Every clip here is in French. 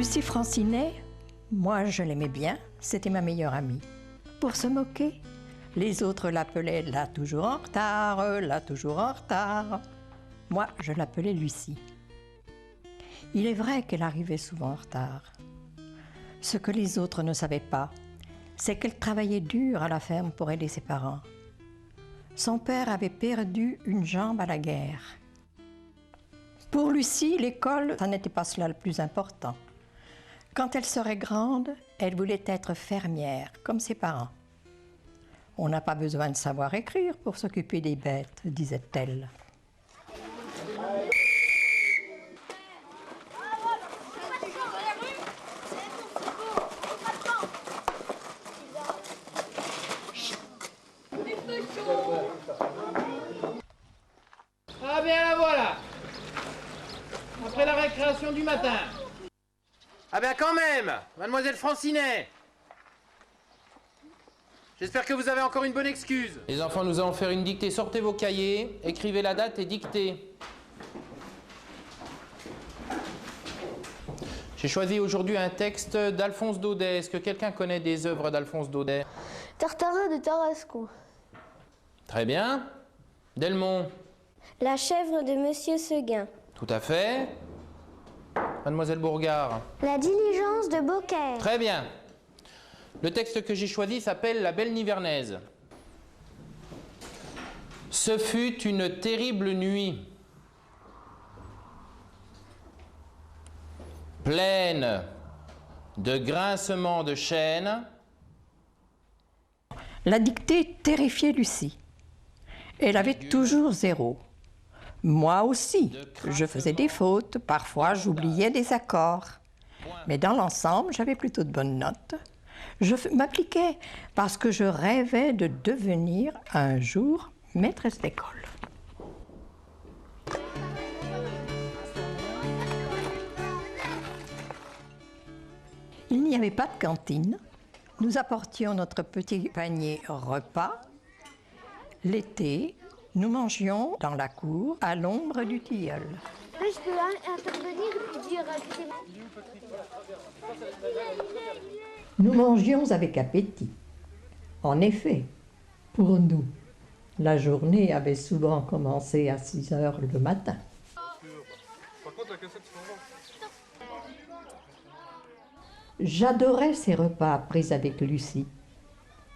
Lucie Francinet, moi je l'aimais bien, c'était ma meilleure amie. Pour se moquer, les autres l'appelaient « là toujours en retard, là toujours en retard ». Moi, je l'appelais Lucie. Il est vrai qu'elle arrivait souvent en retard. Ce que les autres ne savaient pas, c'est qu'elle travaillait dur à la ferme pour aider ses parents. Son père avait perdu une jambe à la guerre. Pour Lucie, l'école, ça n'était pas cela le plus important. Quand elle serait grande, elle voulait être fermière, comme ses parents. On n'a pas besoin de savoir écrire pour s'occuper des bêtes, disait-elle. Ah bien la voilà. Après la récréation du matin. Ah bien quand même, mademoiselle Francinet. J'espère que vous avez encore une bonne excuse. Les enfants, nous allons faire une dictée. Sortez vos cahiers, écrivez la date et dictez. J'ai choisi aujourd'hui un texte d'Alphonse Daudet. Est-ce que quelqu'un connaît des œuvres d'Alphonse Daudet? Tartarin de Tarascon. Très bien. Delmont. La chèvre de Monsieur Seguin. Tout à fait. Mademoiselle Bourgard. La diligence de Beaucaire. Très bien. Le texte que j'ai choisi s'appelle La Belle Nivernaise. Ce fut une terrible nuit, pleine de grincements de chaînes. La dictée terrifiait Lucie. Elle avait toujours 0. Moi aussi, je faisais des fautes, parfois j'oubliais des accords. Mais dans l'ensemble, j'avais plutôt de bonnes notes. Je m'appliquais parce que je rêvais de devenir un jour maîtresse d'école. Il n'y avait pas de cantine. Nous apportions notre petit panier repas. L'été, nous mangions dans la cour à l'ombre du tilleul. Je peux intervenir et dire Nous mangions avec appétit. En effet, pour nous, la journée avait souvent commencé à 6 heures le matin. J'adorais ces repas pris avec Lucie.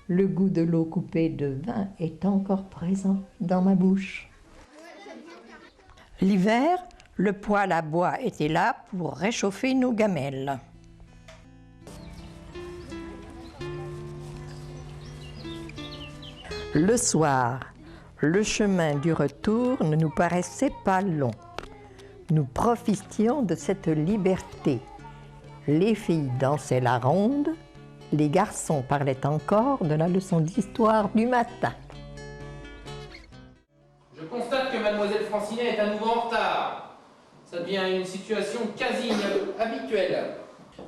Le goût de l'eau coupée de vin est encore présent dans ma bouche. L'hiver, le poêle à bois était là pour réchauffer nos gamelles. Le soir, le chemin du retour ne nous paraissait pas long. Nous profitions de cette liberté. Les filles dansaient la ronde, les garçons parlaient encore de la leçon d'histoire du matin. Je constate que mademoiselle Francinet est à nouveau en retard. Ça devient une situation quasi habituelle.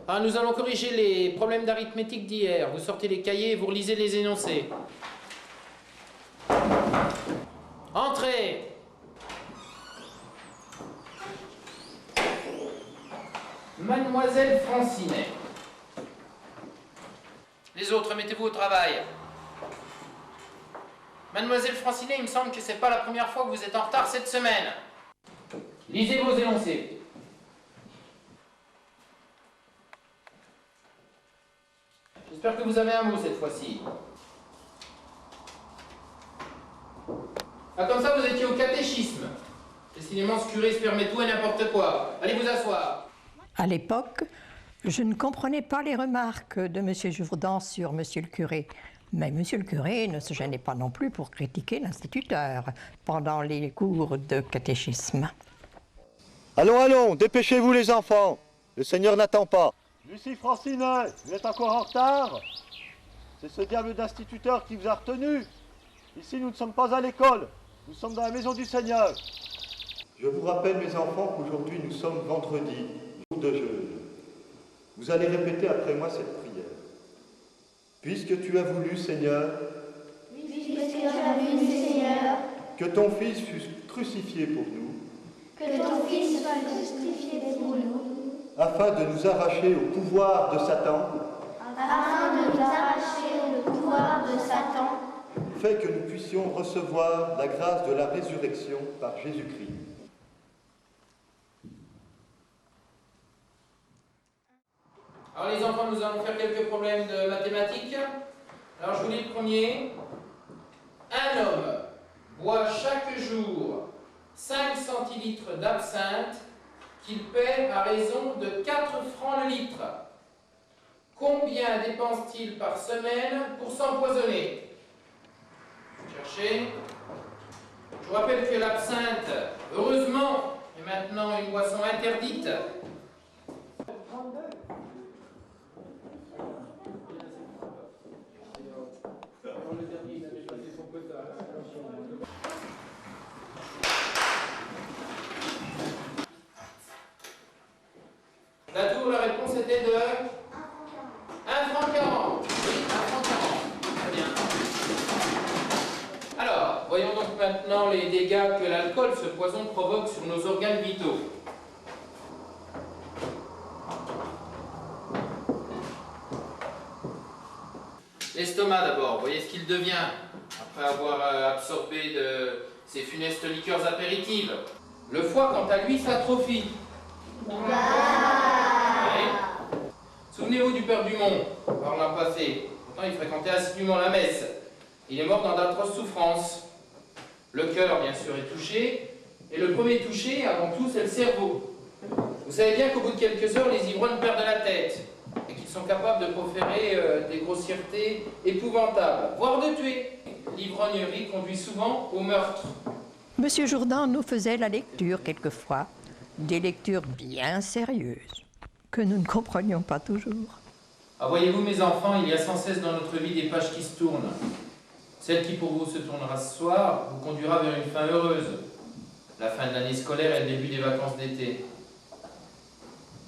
Ah, nous allons corriger les problèmes d'arithmétique d'hier. Vous sortez les cahiers et vous relisez les énoncés. Entrez. Mademoiselle Francinet. Les autres, mettez-vous au travail. Mademoiselle Francinet, il me semble que c'est pas la première fois que vous êtes en retard cette semaine. Lisez vos énoncés. J'espère que vous avez un mot cette fois-ci. Ah, comme ça, vous étiez au catéchisme. Décidément, ce curé se permet tout et n'importe quoi. Allez vous asseoir. À l'époque, je ne comprenais pas les remarques de M. Jourdan sur M. le curé. Mais M. le curé ne se gênait pas non plus pour critiquer l'instituteur pendant les cours de catéchisme. Allons, allons, dépêchez-vous les enfants. Le Seigneur n'attend pas. Lucie Francinet, vous êtes encore en retard? C'est ce diable d'instituteur qui vous a retenu. Ici, nous ne sommes pas à l'école. Nous sommes dans la maison du Seigneur. Je vous rappelle, mes enfants, qu'aujourd'hui nous sommes vendredi, jour de jeûne. Vous allez répéter après moi cette prière. Puisque tu as voulu, Seigneur, que ton Fils fût crucifié pour nous, que ton Fils soit crucifié pour nous, afin de nous arracher au pouvoir de Satan, fait que nous puissions recevoir la grâce de la résurrection par Jésus-Christ. Alors les enfants, nous allons faire quelques problèmes de mathématiques. Alors je vous lis le premier. Un homme boit chaque jour 5 centilitres d'absinthe qu'il paie à raison de 4 francs le litre. Combien dépense-t-il par semaine pour s'empoisonner? Cherchez. Je vous rappelle que l'absinthe, heureusement, est maintenant une boisson interdite. La tour, la réponse était de 1 franc 40. Oui, 1 franc 40. Très bien. Alors, voyons donc maintenant les dégâts que l'alcool, ce poison, provoque sur nos organes vitaux. L'estomac d'abord, voyez ce qu'il devient après avoir absorbé de ces funestes liqueurs apéritives. Le foie, quant à lui, s'atrophie. Oui. Souvenez-vous du père Dumont, par l'an passé. Pourtant, il fréquentait assidûment la messe. Il est mort dans d'atroces souffrances. Le cœur, bien sûr, est touché. Et le premier touché, avant tout, c'est le cerveau. Vous savez bien qu'au bout de quelques heures, les ivrognes perdent la tête. Et qu'ils sont capables de proférer des grossièretés épouvantables, voire de tuer. L'ivrognerie conduit souvent au meurtre. Monsieur Jourdan nous faisait la lecture quelquefois, des lectures bien sérieuses, que nous ne comprenions pas toujours. Ah, voyez-vous, mes enfants, il y a sans cesse dans notre vie des pages qui se tournent. Celle qui pour vous se tournera ce soir vous conduira vers une fin heureuse. La fin de l'année scolaire et le début des vacances d'été.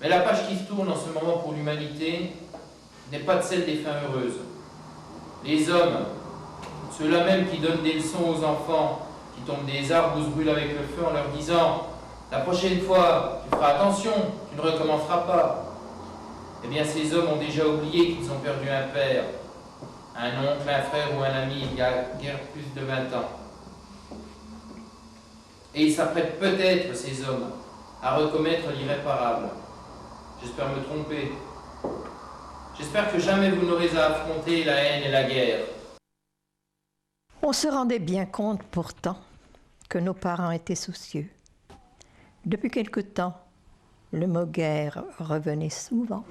Mais la page qui se tourne en ce moment pour l'humanité n'est pas de celle des fins heureuses. Les hommes, ceux-là même qui donnent des leçons aux enfants, qui tombent des arbres ou se brûlent avec le feu en leur disant « La prochaine fois, tu feras attention, tu ne recommenceras pas ». Eh bien, ces hommes ont déjà oublié qu'ils ont perdu un père, un oncle, un frère ou un ami il y a guère plus de 20 ans. Et ils s'apprêtent peut-être, ces hommes, à recommettre l'irréparable. J'espère me tromper. J'espère que jamais vous n'aurez à affronter la haine et la guerre. On se rendait bien compte pourtant que nos parents étaient soucieux. Depuis quelque temps, le mot guerre revenait souvent.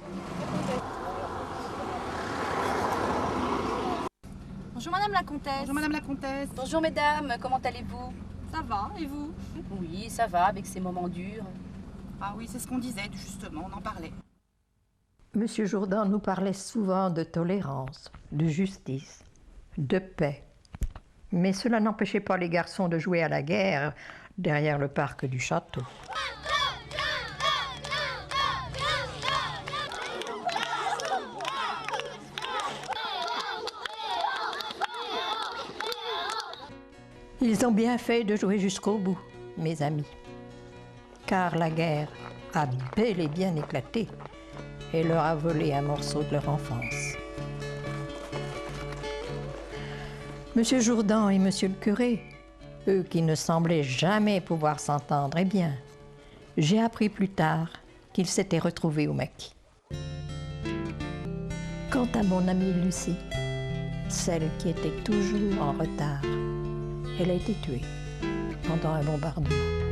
Bonjour Madame la Comtesse. Bonjour Madame la Comtesse. Bonjour Mesdames, comment allez-vous? Ça va, et vous? Oui, ça va avec ces moments durs. Ah oui, c'est ce qu'on disait, justement, on en parlait. Monsieur Jourdan nous parlait souvent de tolérance, de justice, de paix. Mais cela n'empêchait pas les garçons de jouer à la guerre derrière le parc du château. Ils ont bien fait de jouer jusqu'au bout, mes amis, car la guerre a bel et bien éclaté et leur a volé un morceau de leur enfance. Monsieur Jourdan et monsieur le curé, eux qui ne semblaient jamais pouvoir s'entendre, eh bien, j'ai appris plus tard qu'ils s'étaient retrouvés au maquis. Quant à mon amie Lucie, celle qui était toujours en retard, elle a été tuée pendant un bombardement.